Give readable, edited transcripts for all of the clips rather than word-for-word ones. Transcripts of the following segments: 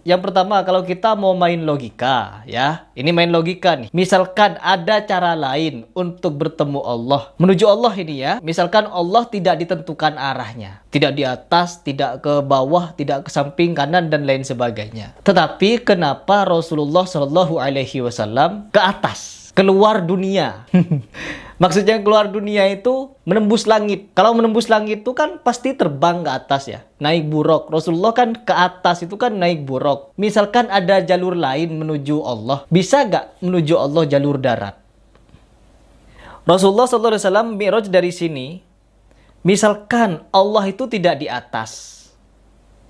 Yang pertama, kalau kita mau main logika, ya, ini main logika nih. Misalkan ada cara lain untuk bertemu Allah, menuju Allah ini ya. Misalkan Allah tidak ditentukan arahnya, tidak di atas, tidak ke bawah, tidak ke samping kanan dan lain sebagainya. Tetapi kenapa Rasulullah Shallallahu Alaihi Wasallam ke atas, keluar dunia? Maksudnya keluar dunia itu menembus langit. Kalau menembus langit itu kan pasti terbang ke atas ya, naik buraq. Rasulullah kan ke atas itu kan naik buraq. Misalkan ada jalur lain menuju Allah, bisa gak menuju Allah jalur darat? Rasulullah SAW mi'raj dari sini. Misalkan Allah itu tidak di atas,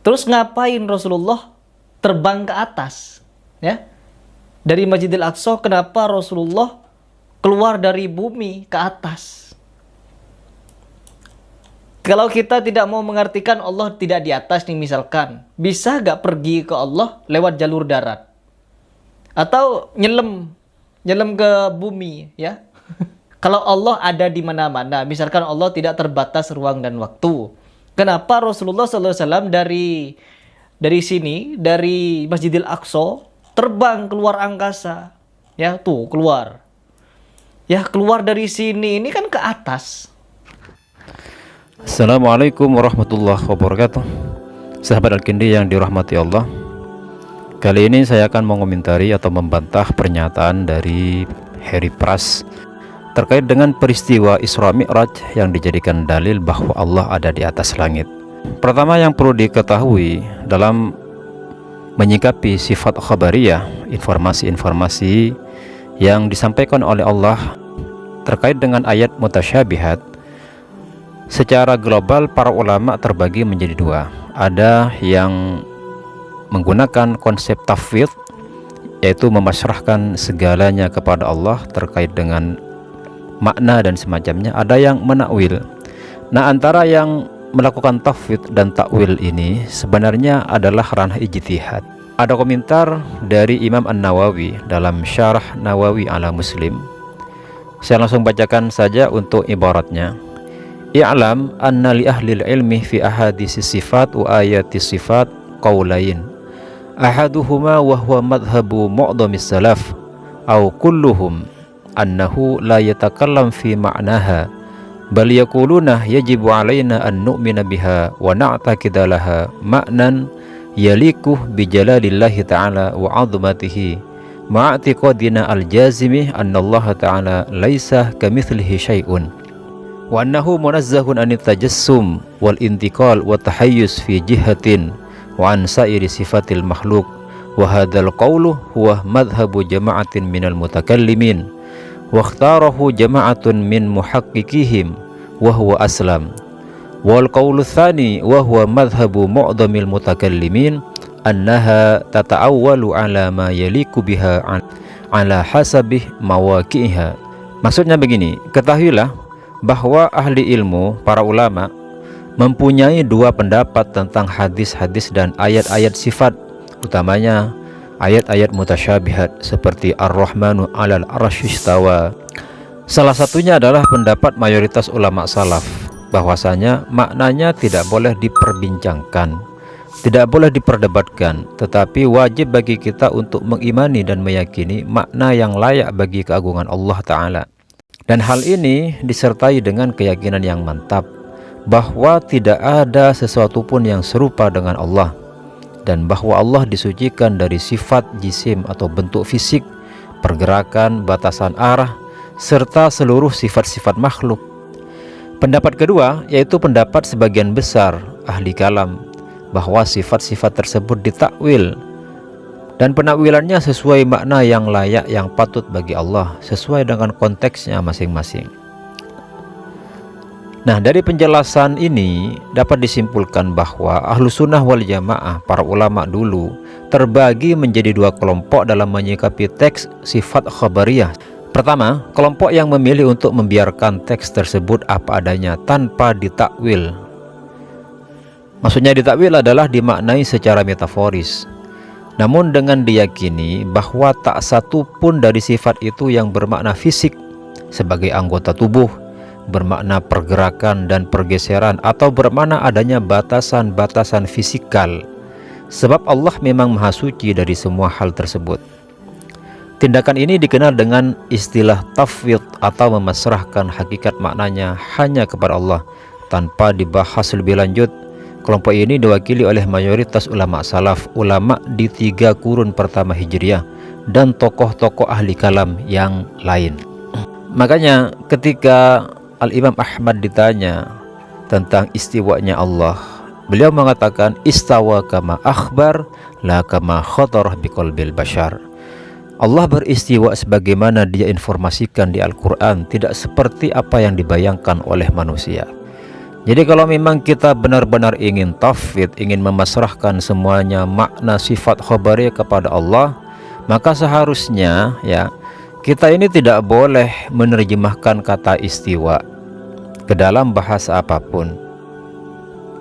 terus ngapain Rasulullah terbang ke atas? Ya, dari Masjidil Aqsa, kenapa Rasulullah keluar dari bumi ke atas? Kalau kita tidak mau mengartikan Allah tidak di atas nih, misalkan, bisa gak pergi ke Allah lewat jalur darat? Atau nyelam ke bumi ya? Kalau Allah ada di mana-mana, misalkan Allah tidak terbatas ruang dan waktu, kenapa Rasulullah SAW dari sini, dari Masjidil Aqsa, terbang keluar angkasa? Ya, tuh keluar. Ya, keluar dari sini, ini kan ke atas. Assalamualaikum warahmatullahi wabarakatuh. Sahabat Al-Kindi yang dirahmati Allah, kali ini saya akan mengomentari atau membantah pernyataan dari Harry Pras terkait dengan peristiwa Isra Mi'raj yang dijadikan dalil bahwa Allah ada di atas langit. Pertama yang perlu diketahui dalam menyikapi sifat khabariyah, informasi-informasi yang disampaikan oleh Allah terkait dengan ayat mutasyabihat, secara global para ulama terbagi menjadi dua. Ada yang menggunakan konsep tafwid, yaitu memasrahkan segalanya kepada Allah terkait dengan makna dan semacamnya. Ada yang menakwil. Nah, antara yang melakukan tafwid dan takwil ini sebenarnya adalah ranah ijtihad. Ada komentar dari Imam An-Nawawi dalam Syarah Nawawi ala Muslim. Saya langsung bacakan saja untuk ibaratnya. I'lam anna li ahlil ilmi fi ahadisi sifat wa ayati sifat qaulain. Ahaduhuma wa huwa madhhabu mu'dhamis salaf aw kulluhum annahu la yatakallam fi ma'naha bal yaquluna yajibu alaina an nu'mina biha wa na'taqida laha ma'nan yalikuh bijalalillahi ta'ala wa 'azmatihi ma'atiqadina al-jazimi annallaha ta'ala laisa kamithlihi syai'un wa annahu munazzahun anit tajassum wal intiqal wa tahayyus fi jihatin wa an sa'iri sifatil makhluk wa hadzal qawlu huwa madhhabu jama'atin minal mutakallimin wa ikhtarahu jama'atun min muhaqqiqihim wa huwa aslam. Wal qawlu tsani wa huwa madhhabu mu'dhamil mutakallimin annaha tata'awwalu ala ma yaliku biha ala hasabih mawaqi'iha. Maksudnya begini, ketahuilah bahwa ahli ilmu, para ulama, mempunyai dua pendapat tentang hadis-hadis dan ayat-ayat sifat, utamanya ayat-ayat mutasyabihat seperti Ar-Rahmanu 'alal 'arsy istawa. Salah satunya adalah pendapat mayoritas ulama salaf, bahwasanya maknanya tidak boleh diperbincangkan, tidak boleh diperdebatkan, tetapi wajib bagi kita untuk mengimani dan meyakini makna yang layak bagi keagungan Allah Ta'ala. Dan hal ini disertai dengan keyakinan yang mantap bahwa tidak ada sesuatu pun yang serupa dengan Allah, dan bahwa Allah disucikan dari sifat jisim atau bentuk fisik, pergerakan, batasan arah, serta seluruh sifat-sifat makhluk. Pendapat kedua yaitu pendapat sebagian besar ahli kalam, bahwa sifat-sifat tersebut ditakwil, dan penakwilannya sesuai makna yang layak yang patut bagi Allah, sesuai dengan konteksnya masing-masing. Nah, dari penjelasan ini dapat disimpulkan bahwa ahlu sunnah wal jamaah, para ulama dulu, terbagi menjadi dua kelompok dalam menyikapi teks sifat khabariyah. Pertama, kelompok yang memilih untuk membiarkan teks tersebut apa adanya tanpa ditakwil. Maksudnya ditakwil adalah dimaknai secara metaforis, namun dengan diyakini bahwa tak satu pun dari sifat itu yang bermakna fisik sebagai anggota tubuh, bermakna pergerakan dan pergeseran, atau bermakna adanya batasan-batasan fisikal sebab Allah memang maha suci dari semua hal tersebut. Tindakan ini dikenal dengan istilah tafwid atau memasrahkan hakikat maknanya hanya kepada Allah tanpa dibahas lebih lanjut. Kelompok ini diwakili oleh mayoritas ulama salaf, ulama di 3 kurun pertama Hijriah, dan tokoh-tokoh ahli kalam yang lain. Makanya ketika Al-Imam Ahmad ditanya tentang istiwanya Allah, beliau mengatakan istawa kama akhbar la kama khatarah biqalbil bashar. Allah beristiwa sebagaimana dia informasikan di Al-Quran, tidak seperti apa yang dibayangkan oleh manusia. Jadi kalau memang kita benar-benar ingin tafwid, ingin memasrahkan semuanya makna sifat khabariyah kepada Allah, maka seharusnya ya kita ini tidak boleh menerjemahkan kata istiwa ke dalam bahasa apapun.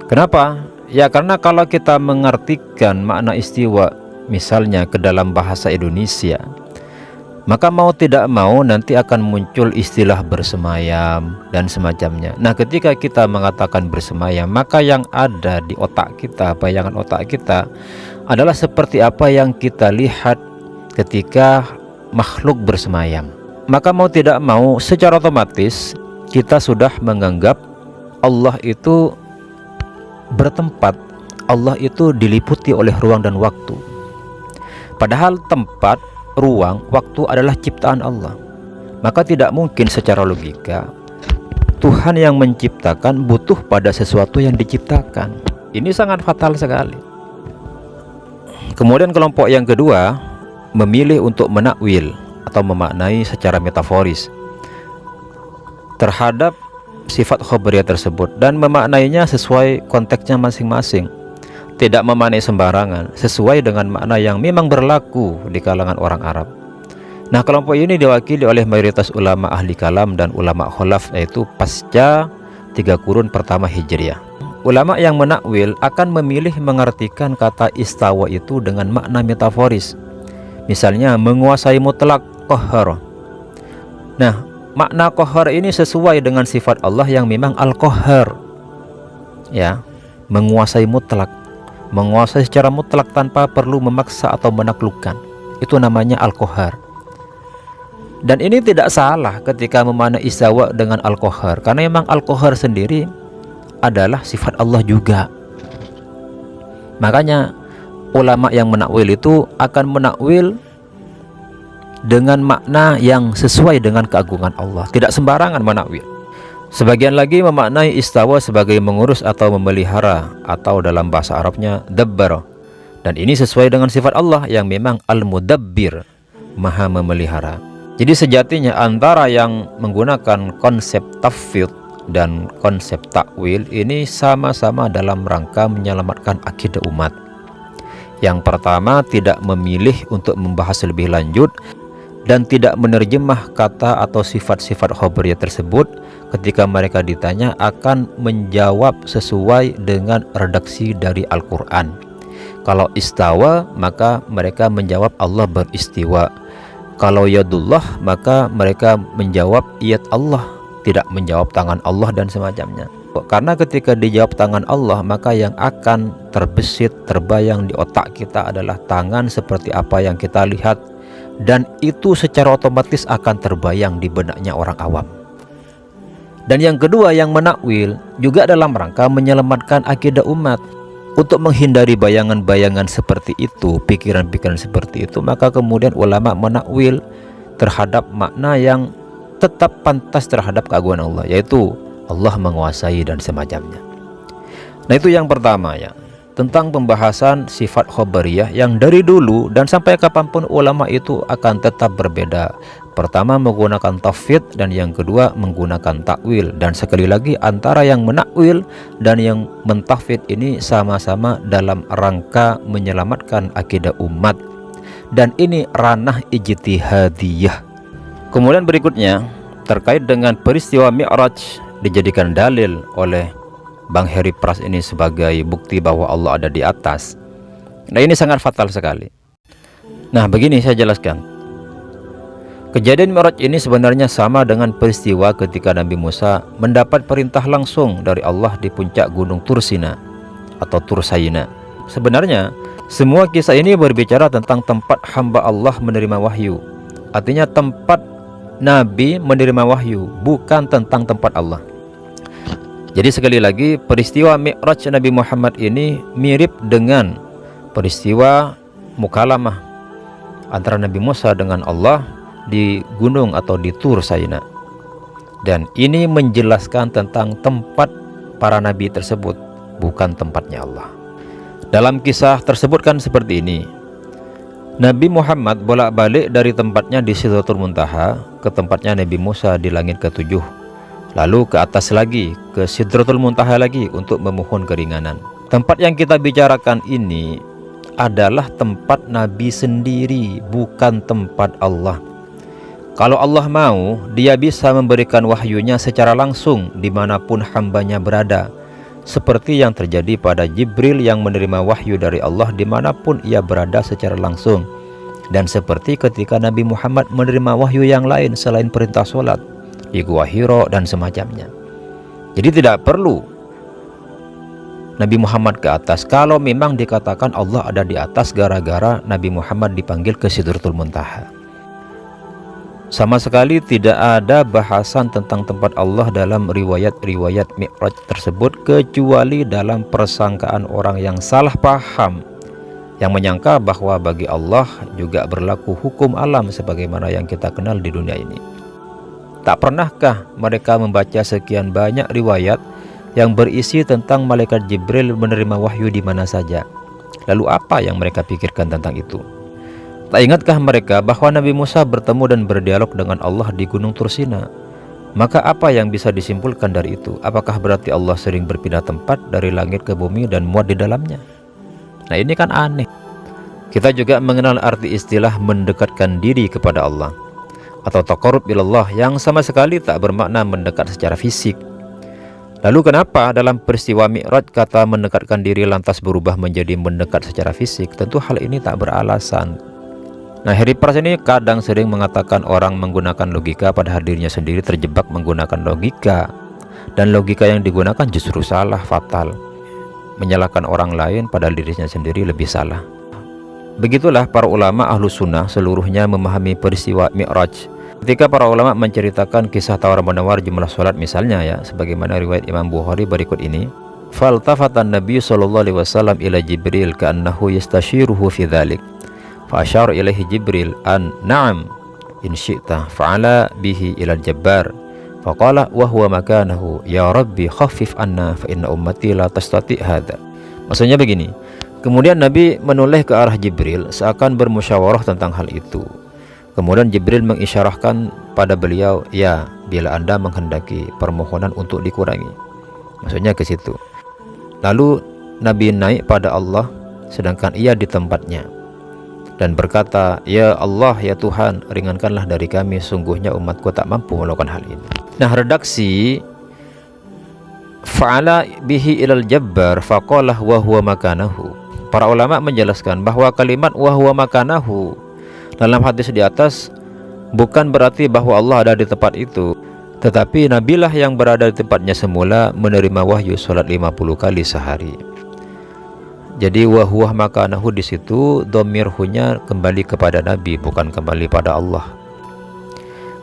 Kenapa? Ya karena kalau kita mengartikan makna istiwa misalnya ke dalam bahasa Indonesia, maka mau tidak mau nanti akan muncul istilah bersemayam dan semacamnya. Nah, ketika kita mengatakan bersemayam, maka yang ada di otak kita, bayangan otak kita adalah seperti apa yang kita lihat ketika makhluk bersemayam. Maka mau tidak mau secara otomatis kita sudah menganggap Allah itu bertempat, Allah itu diliputi oleh ruang dan waktu. Padahal tempat, ruang, waktu adalah ciptaan Allah. Maka tidak mungkin secara logika Tuhan yang menciptakan butuh pada sesuatu yang diciptakan. Ini sangat fatal sekali. Kemudian kelompok yang kedua memilih untuk menakwil atau memaknai secara metaforis terhadap sifat khabariyah tersebut dan memaknainya sesuai konteksnya masing-masing. Tidak memaknai sembarangan, sesuai dengan makna yang memang berlaku di kalangan orang Arab. Nah, kelompok ini diwakili oleh mayoritas ulama ahli kalam dan ulama kholaf, yaitu pasca 3 kurun pertama Hijriah. Ulama yang menakwil akan memilih mengartikan kata istawa itu dengan makna metaforis. Misalnya menguasai mutlak, qahhar. Nah, makna qahhar ini sesuai dengan sifat Allah yang memang al-qahhar. Ya, menguasai mutlak, menguasai secara mutlak tanpa perlu memaksa atau menaklukkan. Itu namanya al-qahhar. Dan ini tidak salah ketika memaknai istawa dengan al-qahhar, karena memang al-qahhar sendiri adalah sifat Allah juga. Makanya ulama yang menakwil itu akan menakwil dengan makna yang sesuai dengan keagungan Allah, tidak sembarangan menakwil. Sebagian lagi memaknai istawa sebagai mengurus atau memelihara, atau dalam bahasa Arabnya dabbar. Dan ini sesuai dengan sifat Allah yang memang al-mudabbir, maha memelihara. Jadi sejatinya antara yang menggunakan konsep tafwid dan konsep takwil ini sama-sama dalam rangka menyelamatkan akidah umat. Yang pertama, tidak memilih untuk membahas lebih lanjut dan tidak menerjemah kata atau sifat-sifat khabariyah tersebut. Ketika mereka ditanya akan menjawab sesuai dengan redaksi dari Al-Quran. Kalau istawa, maka mereka menjawab Allah beristiwa. Kalau yadullah, maka mereka menjawab yad Allah, tidak menjawab tangan Allah dan semacamnya. Karena ketika dijawab tangan Allah, maka yang akan terbesit, terbayang di otak kita adalah tangan seperti apa yang kita lihat, dan itu secara otomatis akan terbayang di benaknya orang awam. Dan yang kedua, yang menakwil juga dalam rangka menyelamatkan akidah umat. Untuk menghindari bayangan-bayangan seperti itu, pikiran-pikiran seperti itu, maka kemudian ulama menakwil terhadap makna yang tetap pantas terhadap keagungan Allah, yaitu Allah menguasai dan semacamnya. Nah, itu yang pertama ya, tentang pembahasan sifat khabariyah yang dari dulu dan sampai kapanpun ulama itu akan tetap berbeda. Pertama menggunakan tafwid dan yang kedua menggunakan takwil. Dan sekali lagi antara yang menakwil dan yang mentafwid ini sama-sama dalam rangka menyelamatkan akidah umat. Dan ini ranah ijtihadiyah. Kemudian berikutnya terkait dengan peristiwa Mi'raj dijadikan dalil oleh Bang Heri Pras ini sebagai bukti bahwa Allah ada di atas. Nah, ini sangat fatal sekali. Nah, begini saya jelaskan. Kejadian Mi'raj ini sebenarnya sama dengan peristiwa ketika Nabi Musa mendapat perintah langsung dari Allah di puncak gunung Tursina atau Tursaina. Sebenarnya Semua kisah ini berbicara tentang tempat hamba Allah menerima wahyu. Artinya tempat Nabi menerima wahyu, bukan tentang tempat Allah. Jadi sekali lagi, peristiwa Mi'raj Nabi Muhammad ini mirip dengan peristiwa mukalamah antara Nabi Musa dengan Allah di gunung atau di Tur Saina. Dan ini menjelaskan tentang tempat para nabi tersebut, bukan tempatnya Allah. Dalam kisah tersebut kan seperti ini. Nabi Muhammad bolak-balik dari tempatnya di Sidratul Muntaha ke tempatnya Nabi Musa di langit ke-7, lalu ke atas lagi ke Sidratul Muntaha lagi untuk memohon keringanan. Tempat yang kita bicarakan ini adalah tempat Nabi sendiri, bukan tempat Allah. Kalau Allah mau, Dia bisa memberikan wahyunya secara langsung dimanapun hambanya berada, seperti yang terjadi pada Jibril yang menerima wahyu dari Allah dimanapun ia berada secara langsung, dan seperti ketika Nabi Muhammad menerima wahyu yang lain selain perintah sholat di Gua Hiro dan semacamnya. Jadi tidak perlu Nabi Muhammad ke atas kalau memang dikatakan Allah ada di atas gara-gara Nabi Muhammad dipanggil ke Sidratul Muntaha. Sama sekali tidak ada bahasan tentang tempat Allah dalam riwayat-riwayat Mi'raj tersebut, kecuali dalam persangkaan orang yang salah paham, yang menyangka bahwa bagi Allah juga berlaku hukum alam sebagaimana yang kita kenal di dunia ini. Tak pernahkah mereka membaca sekian banyak riwayat yang berisi tentang malaikat Jibril menerima wahyu di mana saja? Lalu apa yang mereka pikirkan tentang itu? Tak ingatkah mereka bahwa Nabi Musa bertemu dan berdialog dengan Allah di Gunung Tursina? Maka apa yang bisa disimpulkan dari itu? Apakah berarti Allah sering berpindah tempat dari langit ke bumi dan muat di dalamnya? Nah, ini kan aneh. Kita juga mengenal arti istilah mendekatkan diri kepada Allah atau taqarrub ilallah, yang sama sekali tak bermakna mendekat secara fisik. Lalu kenapa dalam peristiwa Mi'raj kata mendekatkan diri lantas berubah menjadi mendekat secara fisik? Tentu hal ini tak beralasan. Nah, Harry Pras ini kadang sering mengatakan orang menggunakan logika pada dirinya sendiri terjebak menggunakan logika, dan logika yang digunakan justru salah, fatal. Menyalahkan orang lain pada dirinya sendiri lebih salah. Begitulah para ulama ahlu sunnah seluruhnya memahami peristiwa Mi'raj. Ketika para ulama menceritakan kisah tawar-menawar jumlah sholat misalnya, ya, sebagaimana riwayat Imam Bukhari berikut ini, faltafatan Nabi sallallahu alaihi wasallam ila Jibril ka'annahu yastashiruhu fi dzalik. Fa'asyara ilaihi Jibril an na'am in syi'ta fa'ala bihi ilal jabbar faqala wa huwa makanahu ya rabbi khaffif anna fa inna ummati la tastati' hadha. Maksudnya begini, kemudian Nabi menoleh ke arah Jibril seakan bermusyawarah tentang hal itu. Kemudian Jibril mengisyarahkan pada beliau, ya, bila Anda menghendaki permohonan untuk dikurangi. Maksudnya ke situ. Lalu Nabi naik pada Allah sedangkan ia di tempatnya dan berkata, ya Allah, ya Tuhan, ringankanlah dari kami, sungguhnya umatku tak mampu melakukan hal ini. Nah, redaksi fa'ala bihi ilal jabbar faqalah wa huwa makanahu. Para ulama menjelaskan bahwa kalimat wa huwa makanahu dalam hadis di atas bukan berarti bahwa Allah ada di tempat itu, tetapi nabilah yang berada di tempatnya semula menerima wahyu salat 50 kali sehari. Jadi wahuwah makanahu di situ dhamir hunya kembali kepada Nabi, bukan kembali pada Allah.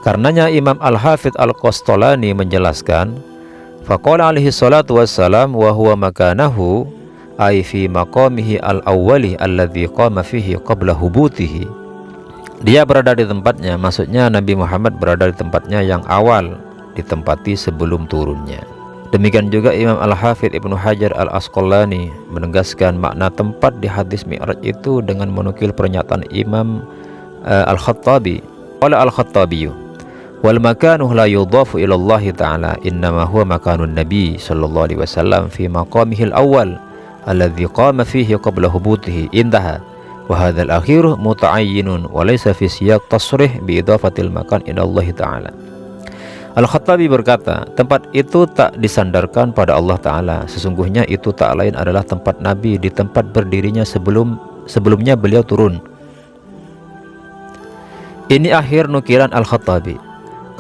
Karenanya Imam Al-Hafidh Al-Qastolani menjelaskan, faqala alaihi salatu wassalam wa huwa makanahu ay fi maqamihi al-awwali alladhi qama fihi qabla hubutihi. Dia berada di tempatnya, maksudnya Nabi Muhammad berada di tempatnya yang awal ditempati sebelum turunnya. Demikian juga Imam Al-Hafidh Ibnu Hajar Al-Asqalani menegaskan makna tempat di hadis Mi'raj itu dengan menukil pernyataan Imam Al-Khattabi. Qala Al-Khattabi, wal makanu la yudhafu ila Allah Ta'ala, innama huwa makanun Nabi sallallahu alaihi wasallam fi maqamihi al-awwal alladhi qama fihi qabla hubutihi, intaha. Wa hadzal akhir muta'ayyinun wa laysa fi siyaq tasrih bi idafatil makan ila Allah Ta'ala. Al-Khattabi berkata, tempat itu tak disandarkan pada Allah Ta'ala. Sesungguhnya itu tak lain adalah tempat Nabi di tempat berdirinya sebelumnya beliau turun. Ini akhir nukilan Al-Khattabi.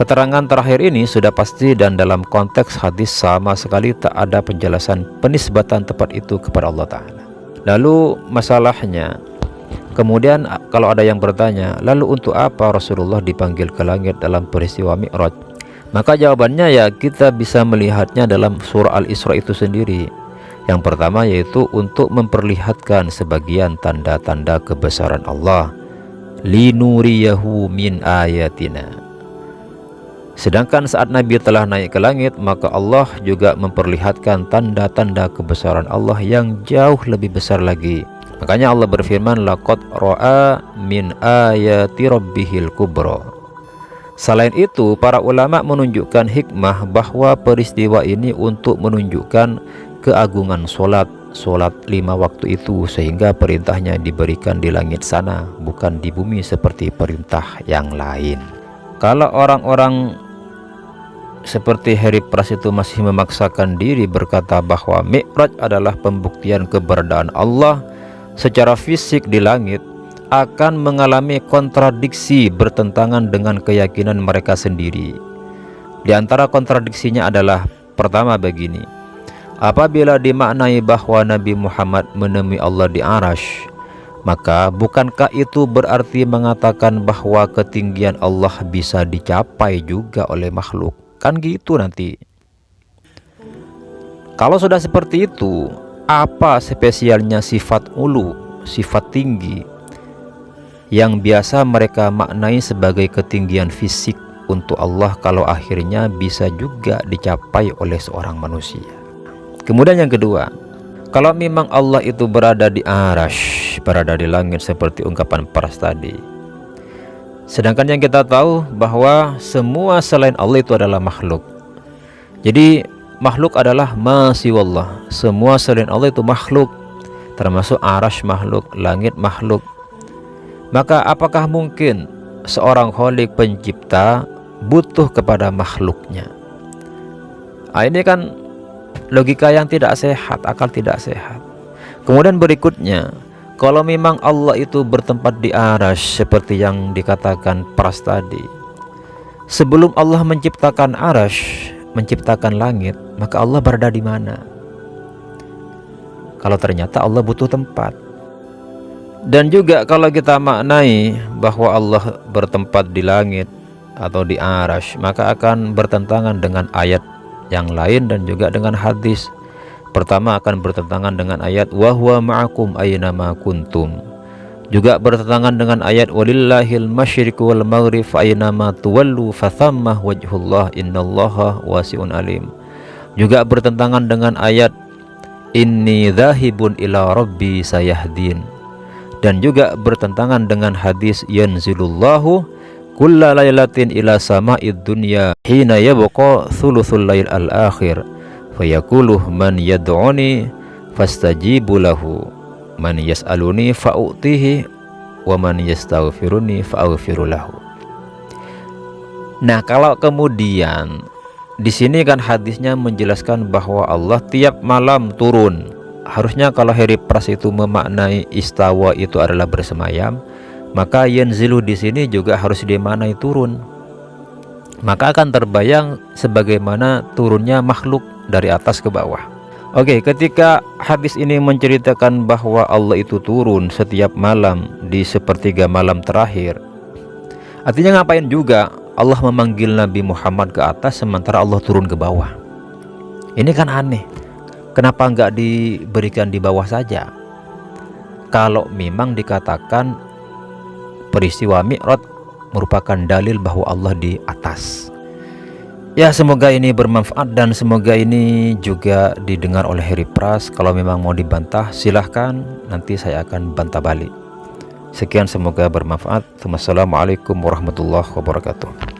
Keterangan terakhir ini sudah pasti dan dalam konteks hadis sama sekali tak ada penjelasan penisbatan tempat itu kepada Allah Ta'ala. Lalu masalahnya, kemudian kalau ada yang bertanya, lalu untuk apa Rasulullah dipanggil ke langit dalam peristiwa Mi'raj? Maka jawabannya ya kita bisa melihatnya dalam surah Al-Isra itu sendiri. Yang pertama yaitu untuk memperlihatkan sebagian tanda-tanda kebesaran Allah. Linuriyahu min ayatina. Sedangkan saat Nabi telah naik ke langit, maka Allah juga memperlihatkan tanda-tanda kebesaran Allah yang jauh lebih besar lagi. Makanya Allah berfirman, laqad ra'a min ayati rabbihil kubra. Selain itu, para ulama menunjukkan hikmah bahwa peristiwa ini untuk menunjukkan keagungan solat 5 waktu itu, sehingga perintahnya diberikan di langit sana, bukan di bumi seperti perintah yang lain. Kalau orang-orang seperti Harry Pras itu masih memaksakan diri berkata bahwa Mi'raj adalah pembuktian keberadaan Allah secara fisik di langit, akan mengalami kontradiksi bertentangan dengan keyakinan mereka sendiri. Di antara kontradiksinya adalah, pertama begini, apabila dimaknai bahwa Nabi Muhammad menemui Allah di Arasy, maka bukankah itu berarti mengatakan bahwa ketinggian Allah bisa dicapai juga oleh makhluk? Kan gitu nanti. Kalau sudah seperti itu, apa spesialnya sifat ulu, sifat tinggi yang biasa mereka maknai sebagai ketinggian fisik untuk Allah, kalau akhirnya bisa juga dicapai oleh seorang manusia? Kemudian yang kedua, kalau memang Allah itu berada di Arasy, berada di langit seperti ungkapan Pras tadi, sedangkan yang kita tahu bahwa semua selain Allah itu adalah makhluk. Jadi makhluk adalah ma siwallah, semua selain Allah itu makhluk, termasuk Arasy makhluk, langit makhluk. Maka apakah mungkin seorang Khalik pencipta butuh kepada makhluknya? Ini kan logika yang tidak sehat, akal tidak sehat. Kemudian berikutnya, kalau memang Allah itu bertempat di Arasy seperti yang dikatakan Pras tadi, sebelum Allah menciptakan Arasy, menciptakan langit, maka Allah berada di mana? Kalau ternyata Allah butuh tempat. Dan juga kalau kita maknai bahwa Allah bertempat di langit atau di Arasy, maka akan bertentangan dengan ayat yang lain dan juga dengan hadis. Pertama akan bertentangan dengan ayat wa huwa ma'akum aynama kuntum. Juga bertentangan dengan ayat walillahil masyriqu wal maghrib fa aynama tuwallu fathammah wajhullah innallaha wasi'un alim. Juga bertentangan dengan ayat inni dzahibun ila rabbi sayahdin. Dan juga bertentangan dengan hadis yanzilullahu kulla lailatin ila sama'id dunya hina yabqa thuluthul lail al-akhir fayaqulu man yad'uni fastajibu lahu man yas'aluni fa'utihi wa man yastaghfiruni fa'aghfiru lahu. Nah, kalau kemudian di sini kan hadisnya menjelaskan bahwa Allah tiap malam turun. Harusnya kalau Harry Pras itu memaknai istawa itu adalah bersemayam, maka yanzilu di sini juga harus dimaknai turun. Maka akan terbayang sebagaimana turunnya makhluk dari atas ke bawah. Oke, ketika hadis ini menceritakan bahwa Allah itu turun setiap malam di sepertiga malam terakhir, artinya ngapain juga Allah memanggil Nabi Muhammad ke atas sementara Allah turun ke bawah? Ini kan aneh. Kenapa nggak diberikan di bawah saja? Kalau memang dikatakan peristiwa Mi'raj merupakan dalil bahwa Allah di atas. Ya, semoga ini bermanfaat dan semoga ini juga didengar oleh Harry Pras. Kalau memang mau dibantah silahkan, nanti saya akan bantah balik. Sekian, semoga bermanfaat. Wassalamualaikum warahmatullahi wabarakatuh.